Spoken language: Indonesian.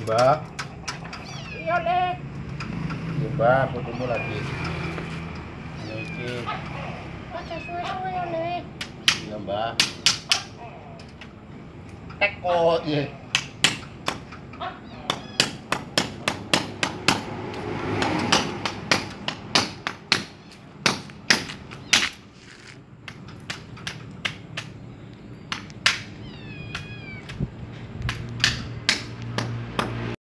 Mbak. Iya, Lek. Iya, Mbak, aku tunggu lagi. Ini. Aja suwe-suwe ya, Lek. Iya, Mbak. Teko, iya.